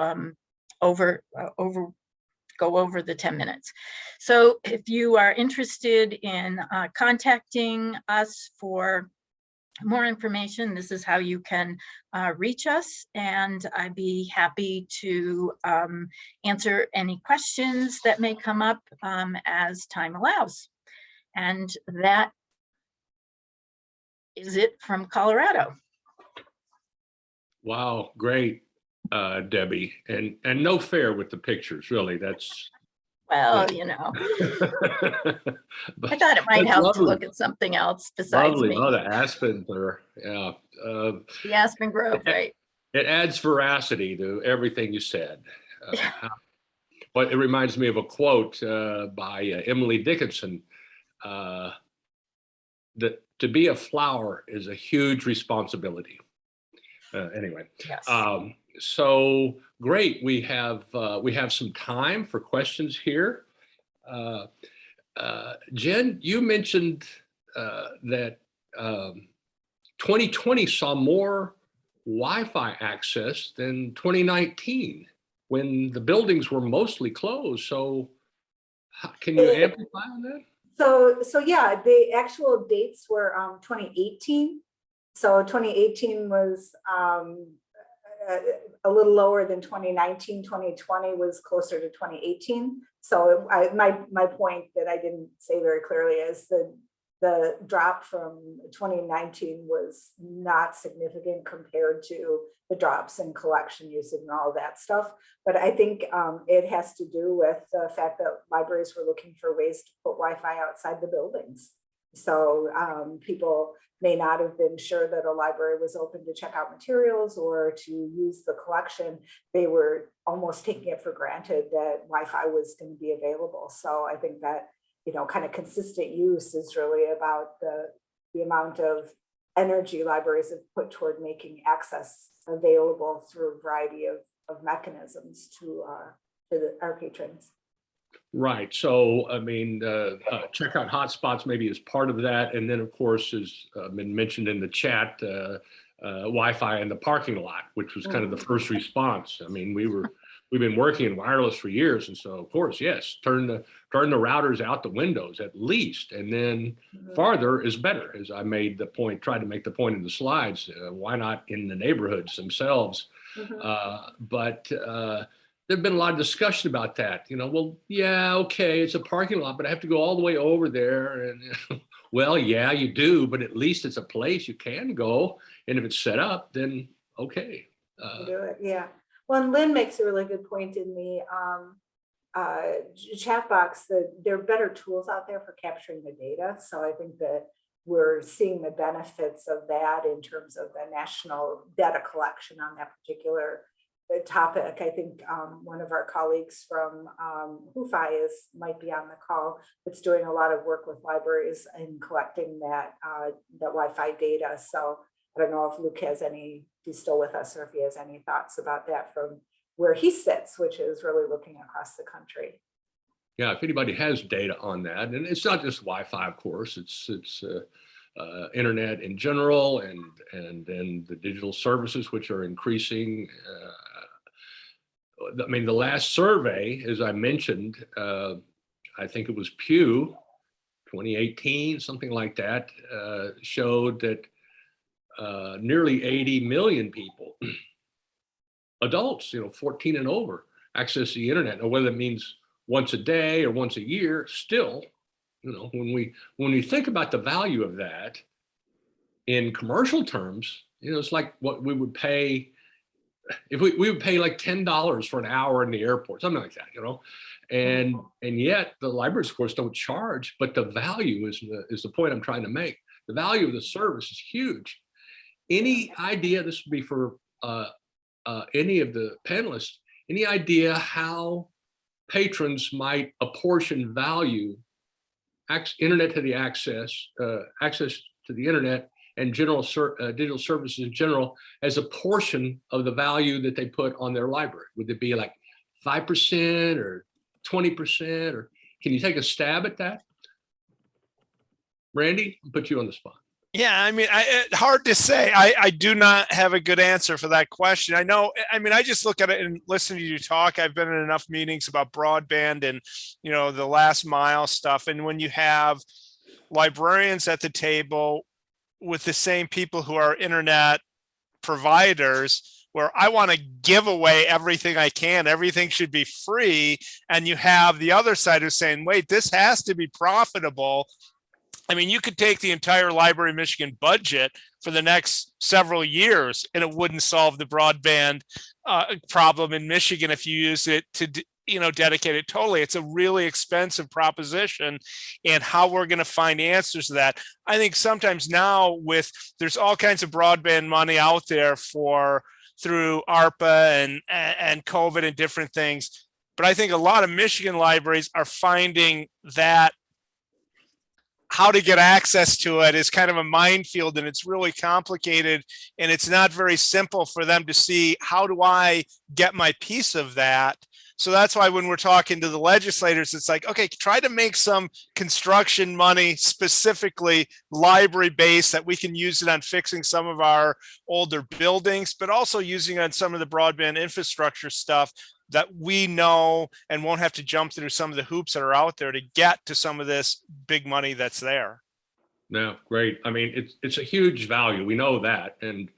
go over the 10 minutes. So if you are interested in contacting us for more information, this is how you can reach us, and I'd be happy to answer any questions that may come up as time allows. And that is it from Colorado. Wow, great, Debbie, and no fair with the pictures, really. That's Well, you know, I but thought it might that's help to lovely, look at something else besides lovely. Oh, me. the aspens are, yeah. The Aspen Grove, right? It adds veracity to everything you said. But it reminds me of a quote by Emily Dickinson, that to be a flower is a huge responsibility. Anyway, Yes. so great. We have some time for questions here. Jen, you mentioned that 2020 saw more Wi-Fi access than 2019 when the buildings were mostly closed. So can you amplify on that? So yeah, the actual dates were 2018. So 2018 was a little lower than 2019. 2020 was closer to 2018. So my point that I didn't say very clearly is the drop from 2019 was not significant compared to the drops in collection usage and all that stuff. But I think it has to do with the fact that libraries were looking for ways to put Wi-Fi outside the buildings. So people may not have been sure that a library was open to check out materials or to use the collection. They were almost taking it for granted that Wi-Fi was going to be available. So I think that, you know, kind of consistent use is really about the amount of energy libraries have put toward making access available through a variety of mechanisms to our patrons. Right. So, I mean, checkout hotspots maybe is part of that. And then, of course, as been mentioned in the chat, Wi-Fi in the parking lot, which was kind of the first response. I mean, we've been working in wireless for years. And so, of course, yes, turn the routers out the windows at least. And then farther is better, as I made the point, tried to make the point in the slides. Why not in the neighborhoods themselves? But there's been a lot of discussion about that. You know, well, yeah, okay, it's a parking lot, but I have to go all the way over there. And well, yeah, you do, but at least it's a place you can go. And if it's set up, then okay. Do it, yeah. Well, and Lynn makes a really good point in the chat box that there are better tools out there for capturing the data. So I think that we're seeing the benefits of that in terms of the national data collection on that particular topic. I think one of our colleagues from HUFI might be on the call. That's doing a lot of work with libraries in collecting that Wi-Fi data. So I don't know if Luke has any, if he's still with us, or if he has any thoughts about that from where he sits, which is really looking across the country. Yeah, if anybody has data on that, and it's not just Wi-Fi, of course, it's internet in general, and then the digital services, which are increasing. I mean, the last survey, as I mentioned, I think it was Pew, 2018, something like that, showed that nearly 80 million people, adults, 14 and over, access the internet. Now, whether it means once a day or once a year, still, when we think about the value of that in commercial terms, it's like what we would pay if we would pay like $10 for an hour in the airport, something like that, and yet the libraries, of course, don't charge, but the value is the point I'm trying to make. The value of the service is huge. Any idea, this would be for any of the panelists, any idea how patrons might apportion value, internet to the access to the internet and general digital services in general as a portion of the value that they put on their library? Would it be like 5% or 20%, or can you take a stab at that? Randy, I'll put you on the spot. Yeah, I mean, hard to say. I do not have a good answer for that question. I just look at it and listen to you talk. I've been in enough meetings about broadband and, the last mile stuff. And when you have librarians at the table with the same people who are internet providers, where I want to give away everything I can, everything should be free. And you have the other side who's saying, wait, this has to be profitable. I mean, you could take the entire Library of Michigan budget for the next several years and it wouldn't solve the broadband problem in Michigan if you use it to, dedicate it totally. It's a really expensive proposition, and how we're going to find answers to that. I think sometimes now there's all kinds of broadband money out there through ARPA and COVID and different things. But I think a lot of Michigan libraries are finding that how to get access to it is kind of a minefield, and it's really complicated, and it's not very simple for them to see, how do I get my piece of that? So that's why when we're talking to the legislators, it's like, okay, try to make some construction money, specifically library based, that we can use it on fixing some of our older buildings, but also using it on some of the broadband infrastructure stuff that we know, and won't have to jump through some of the hoops that are out there to get to some of this big money that's there. No, great. I mean, it's a huge value. We know that. And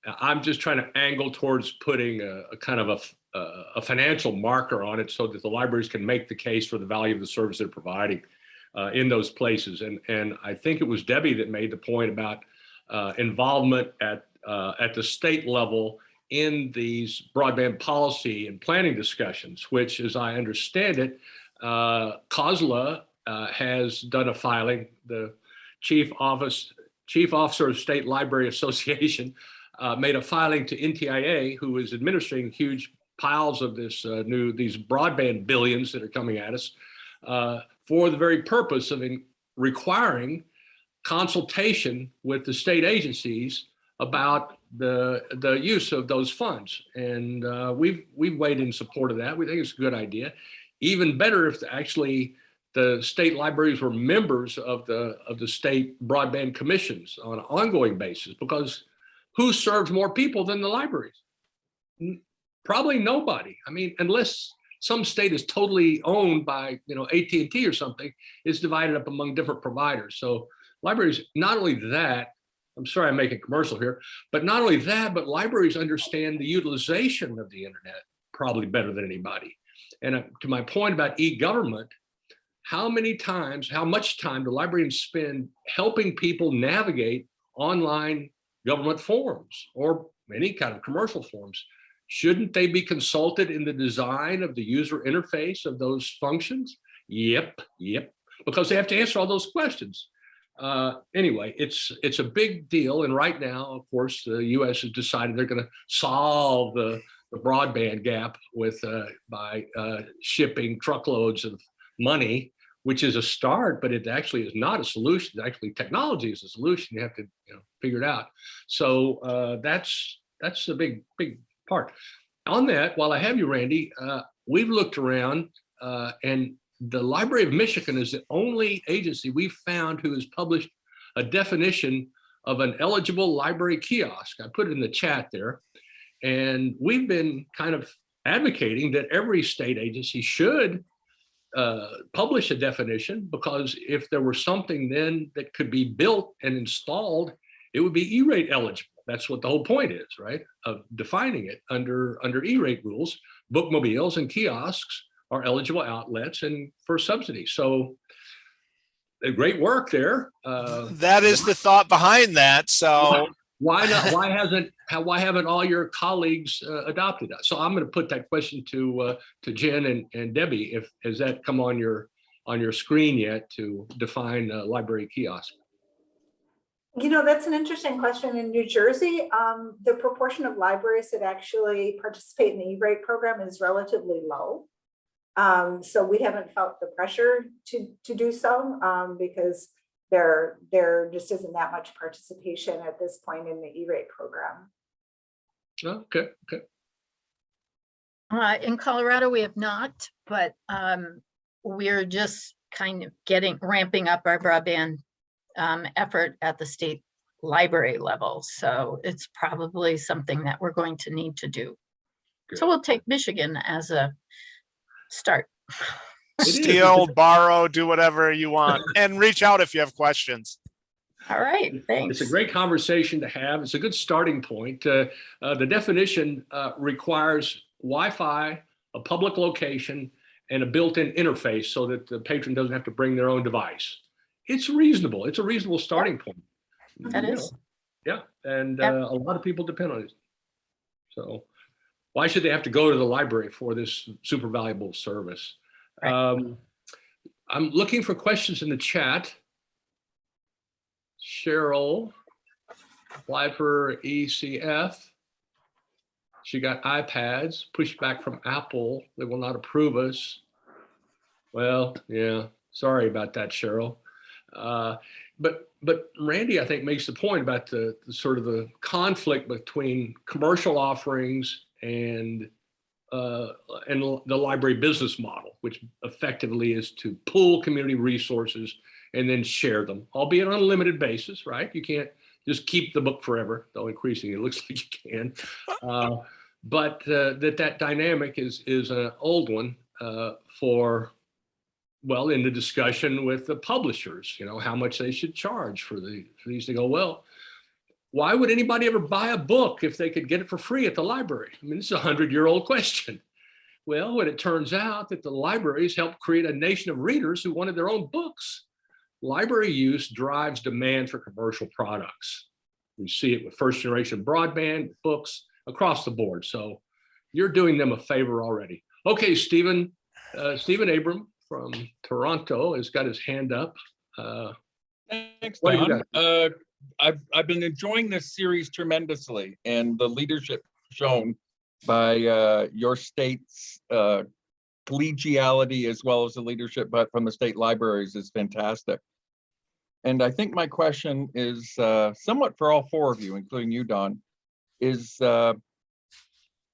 I'm just trying to angle towards putting a kind of a financial marker on it so that the libraries can make the case for the value of the service they're providing in those places. And I think it was Debbi that made the point about involvement at the state level in these broadband policy and planning discussions, which, as I understand it, COSLA has done a filing. The Chief Officer of State Library Association made a filing to NTIA, who is administering huge piles of these broadband billions that are coming at us, for the very purpose of requiring consultation with the state agencies about the use of those funds. And we've weighed in support of that. We think it's a good idea. Even better if actually the state libraries were members of the state broadband commissions on an ongoing basis, because who serves more people than the libraries? Probably nobody. I mean, unless some state is totally owned by, AT&T or something, it's divided up among different providers. So libraries, not only that, I'm sorry I'm making a commercial here, but not only that, but libraries understand the utilization of the internet probably better than anybody. And to my point about e-government, how much time do librarians spend helping people navigate online government forms or any kind of commercial forms? Shouldn't they be consulted in the design of the user interface of those functions? Yep, because they have to answer all those questions. Anyway, it's a big deal. And right now, of course, the US has decided they're going to solve the broadband gap by shipping truckloads of money, which is a start, but it actually is not a solution. Actually, technology is a solution. You have to figure it out. So that's a big part. On that, while I have you, Randy, we've looked around and the Library of Michigan is the only agency we've found who has published a definition of an eligible library kiosk. I put it in the chat there. And we've been kind of advocating that every state agency should publish a definition, because if there were something then that could be built and installed, it would be E-rate eligible. That's what the whole point is, right? Of defining it under E-rate rules. Bookmobiles and kiosks are eligible outlets and for subsidy. So great work there. That is the thought behind that. So why not? Why haven't all your colleagues adopted that? So I'm going to put that question to Jen and Debbi. Has that come on your screen yet to define library kiosk? That's an interesting question. In New Jersey, the proportion of libraries that actually participate in the E-rate program is relatively low. So we haven't felt the pressure to do so because there just isn't that much participation at this point in the E-rate program. Okay. In Colorado, we have not, but we're just kind of ramping up our broadband effort at the state library level. So it's probably something that we're going to need to do. Good. So we'll take Michigan as a start. Steal, borrow, do whatever you want, and reach out if you have questions. All right, thanks. It's a great conversation to have. It's a good starting point. The definition requires Wi-Fi, a public location, and a built-in interface so that the patron doesn't have to bring their own device. it's reasonable. It's a reasonable starting point. That You is. know, yeah, and Yep. a lot of people depend on it. So why should they have to go to the library for this super valuable service? Right. I'm looking for questions in the chat. Cheryl applied for ECF. She got iPads, pushed back from Apple. They will not approve us. Well, yeah, sorry about that, Cheryl. But Randy, I think, makes the point about the sort of the conflict between commercial offerings and the library business model, which effectively is to pool community resources and then share them, albeit on a limited basis, right? You can't just keep the book forever, though increasingly it looks like you can. But that dynamic is an old one for, well, in the discussion with the publishers, you know, how much they should charge for these to go, well, why would anybody ever buy a book if they could get it for free at the library? I mean, it's a 100-year-old question. Well, when it turns out that the libraries helped create a nation of readers who wanted their own books, library use drives demand for commercial products. We see it with first generation broadband, books, across the board. So you're doing them a favor already. Okay, Stephen Abram from Toronto has got his hand up. Thanks, What have you Don. I've been enjoying this series tremendously, and the leadership shown by your state's collegiality, as well as the leadership but from the state libraries, is fantastic. And I think my question is somewhat for all four of you, including you, Don, is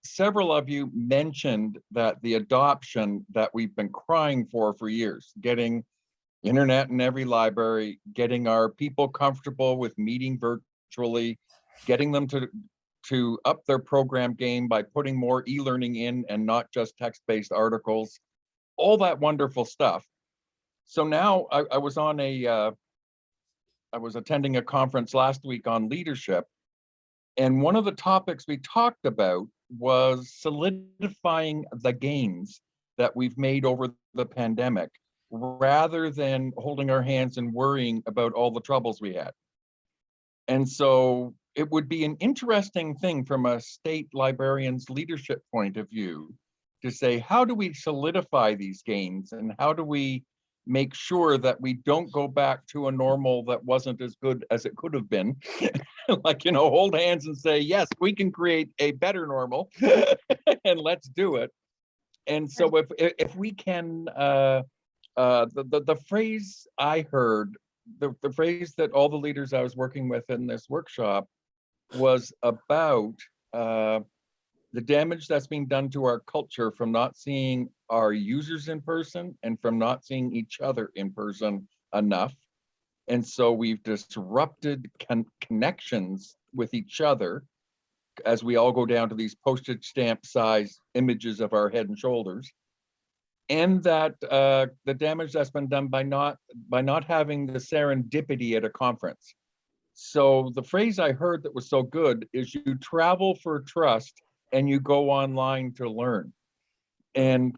several of you mentioned that the adoption that we've been crying for years, getting internet in every library, getting our people comfortable with meeting virtually, getting them to up their program game by putting more e-learning in and not just text-based articles, all that wonderful stuff. So now I was attending a conference last week on leadership, and one of the topics we talked about was solidifying the gains that we've made over the pandemic, rather than holding our hands and worrying about all the troubles we had. And so it would be an interesting thing from a state librarian's leadership point of view to say, how do we solidify these gains, and how do we make sure that we don't go back to a normal that wasn't as good as it could have been? Like, you know, hold hands and say, yes, we can create a better normal and let's do it. And so if we can, the phrase I heard, the phrase that all the leaders I was working with in this workshop was about the damage that's being done to our culture from not seeing our users in person and from not seeing each other in person enough. And so we've disrupted connections with each other as we all go down to these postage stamp size images of our head and shoulders. And that the damage that's been done by not having the serendipity at a conference. So the phrase I heard that was so good is, you travel for trust and you go online to learn. And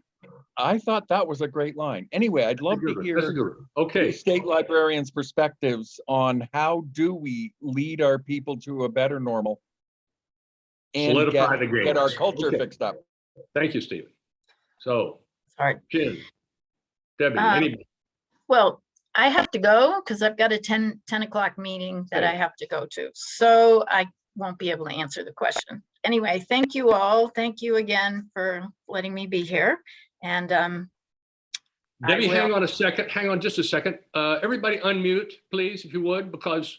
I thought that was a great line. Anyway, I'd love to hear okay, state librarians' perspectives on how do we lead our people to a better normal and get our culture fixed up. Thank you, Stephen. So, Sorry. Jen, Debbie, anybody? Well, I have to go because I've got a 10 o'clock meeting that I have to go to. So I won't be able to answer the question. Anyway, thank you all. Thank you again for letting me be here. And Debbie, hang on a second. Hang on just a second. Everybody unmute, please, if you would, because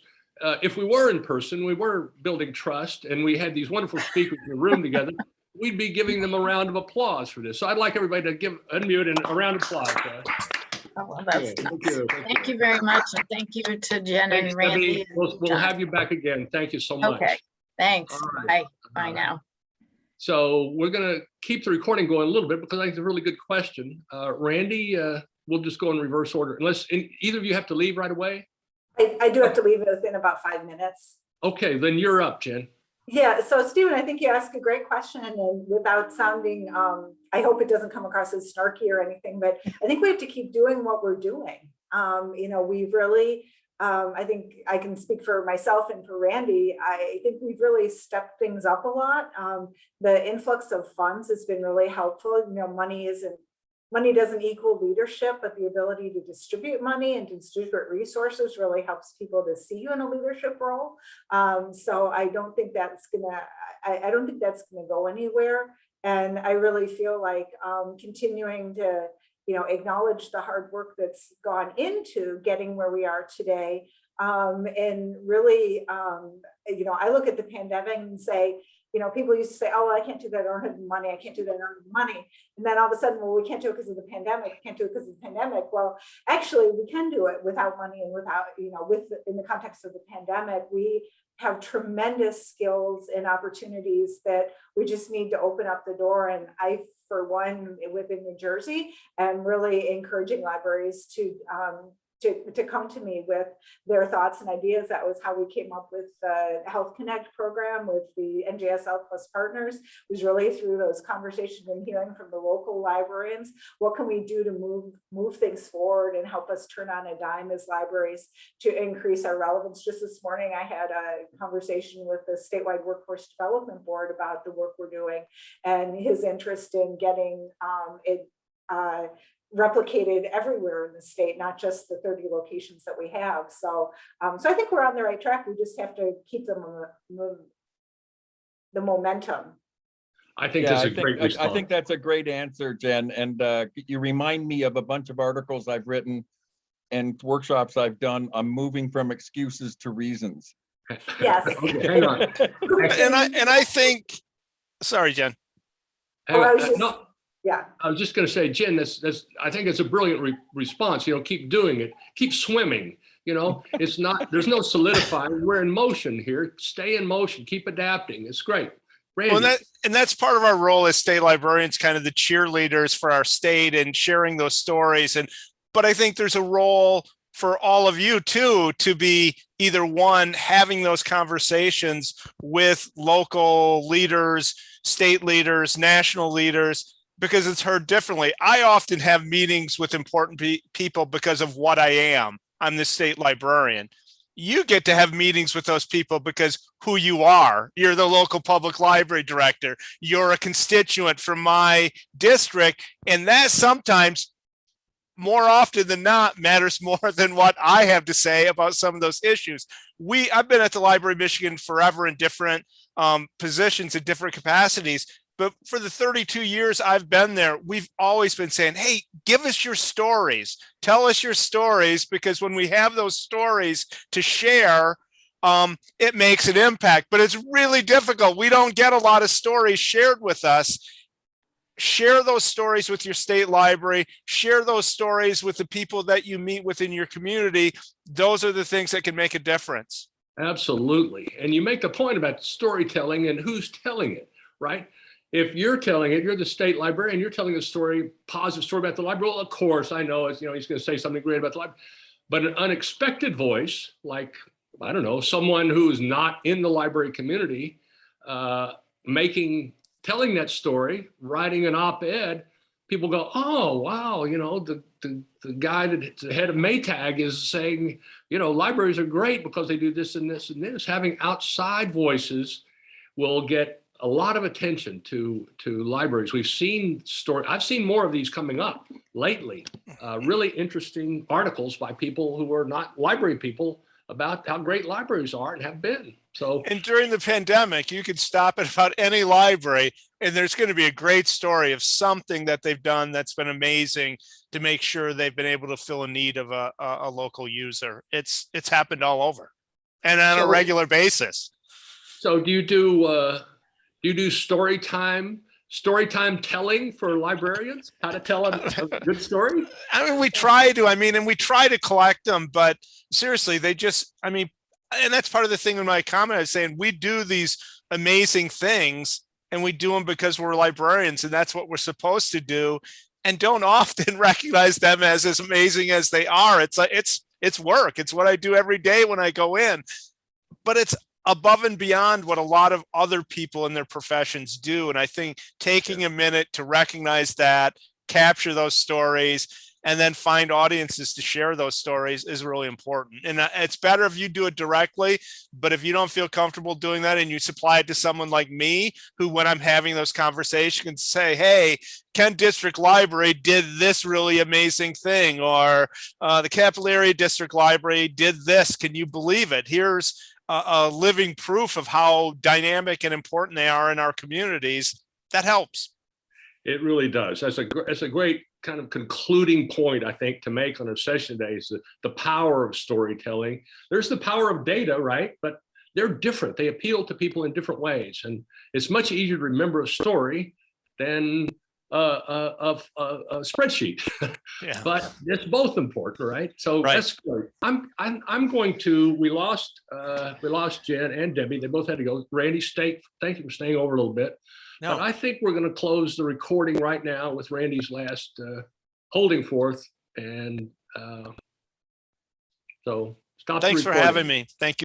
if we were in person, we were building trust, and we had these wonderful speakers in the room together, we'd be giving them a round of applause for this. So I'd like everybody to unmute and a round of applause. oh, well, that's Yeah, nice. Thank you very much. And thank you to Jen and Randy. We'll have you back again. Thank you so much. Okay, thanks. Right. Bye now. So we're going to keep the recording going a little bit because I think it's a really good question. Randy, we'll just go in reverse order. Unless either of you have to leave right away? I do have to leave within about 5 minutes. Okay, then you're up, Jen. Yeah, so Stephen, I think you asked a great question, and without sounding, I hope it doesn't come across as snarky or anything, but I think we have to keep doing what we're doing. We've really, I think I can speak for myself and for Randy. I think we've really stepped things up a lot. The influx of funds has been really helpful. Money doesn't equal leadership, but the ability to distribute money and to distribute resources really helps people to see you in a leadership role. So I don't think that's I don't think that's gonna go anywhere. And I really feel like continuing to acknowledge the hard work that's gone into getting where we are today. And really, I look at the pandemic and say, people used to say, oh, well, I can't do that, I don't have the money, I can't do that, I don't have the money. And then all of a sudden, well, we can't do it because of the pandemic, we can't do it because of the pandemic. Well, actually, we can do it without money and without, in the context of the pandemic, we have tremendous skills and opportunities that we just need to open up the door. And I, for one, within New Jersey, am really encouraging libraries to come to me with their thoughts and ideas. That was how we came up with the Health Connect program with the NJSL Plus partners. It was really through those conversations and hearing from the local librarians, what can we do to move things forward and help us turn on a dime as libraries to increase our relevance. Just this morning, I had a conversation with the Statewide Workforce Development Board about the work we're doing and his interest in getting it replicated everywhere in the state, not just the 30 locations that we have. So I think we're on the right track. We just have to keep the momentum. I think that's a great response. I think that's a great answer, Jen. And you remind me of a bunch of articles I've written and workshops I've done on moving from excuses to reasons. Yes. Okay, hang on. And I think, sorry, Jen. Yeah. I was just going to say, Jen, I think it's a brilliant response. Keep doing it. Keep swimming. It's not, there's no solidifying. We're in motion here. Stay in motion. Keep adapting. It's great. Randy. Well, that's part of our role as state librarians, kind of the cheerleaders for our state and sharing those stories. But I think there's a role for all of you too, to be either one, having those conversations with local leaders, state leaders, national leaders, because it's heard differently. I often have meetings with important people because of what I am. I'm the state librarian. You get to have meetings with those people because who you are. You're the local public library director. You're a constituent from my district. And that sometimes, more often than not, matters more than what I have to say about some of those issues. I've been at the Library of Michigan forever in different positions, in different capacities. But for the 32 years I've been there, we've always been saying, hey, give us your stories. Tell us your stories, because when we have those stories to share, it makes an impact. But it's really difficult. We don't get a lot of stories shared with us. Share those stories with your state library. Share those stories with the people that you meet within your community. Those are the things that can make a difference. Absolutely. And you make the point about storytelling and who's telling it, right? If you're telling it, you're the state librarian, you're telling a story, positive story about the library. Well, of course, I know, he's going to say something great about the library, but an unexpected voice, like, I don't know, someone who's not in the library community, telling that story, writing an op-ed, people go, oh, wow, the guy that's the head of Maytag is saying, libraries are great because they do this and this and this. Having outside voices will get a lot of attention to libraries. I've seen more of these coming up lately. Really interesting articles by people who are not library people about how great libraries are and have been. And during the pandemic, you could stop at about any library and there's going to be a great story of something that they've done that's been amazing to make sure they've been able to fill a need of a local user. It's happened all over and on a regular basis. So do you do story time telling for librarians? How to tell a good story? I mean, we try to collect them, but seriously, and that's part of the thing in my comment. I was saying we do these amazing things and we do them because we're librarians and that's what we're supposed to do, and don't often recognize them as amazing as they are. It's work. It's what I do every day when I go in, but it's above and beyond what a lot of other people in their professions do. And I think taking a minute to recognize that, capture those stories, and then find audiences to share those stories is really important. And it's better if you do it directly, but if you don't feel comfortable doing that and you supply it to someone like me, who when I'm having those conversations can say, hey, Kent District Library did this really amazing thing, or the Capillary District Library did this. Can you believe it? Here's a living proof of how dynamic and important they are in our communities. That helps. It really does. That's a great kind of concluding point, I think, to make on our session today is the power of storytelling. There's the power of data, right? But they're different. They appeal to people in different ways. And it's much easier to remember a story than a spreadsheet. Yeah. But it's both important, right? So Right. that's great. I'm going to, we lost Jen and Debbie. They both had to go. Randy, thank you for staying over a little bit. No. But I think we're going to close the recording right now with Randy's last holding forth. And so stop the Thanks for recording. having me. Thank you.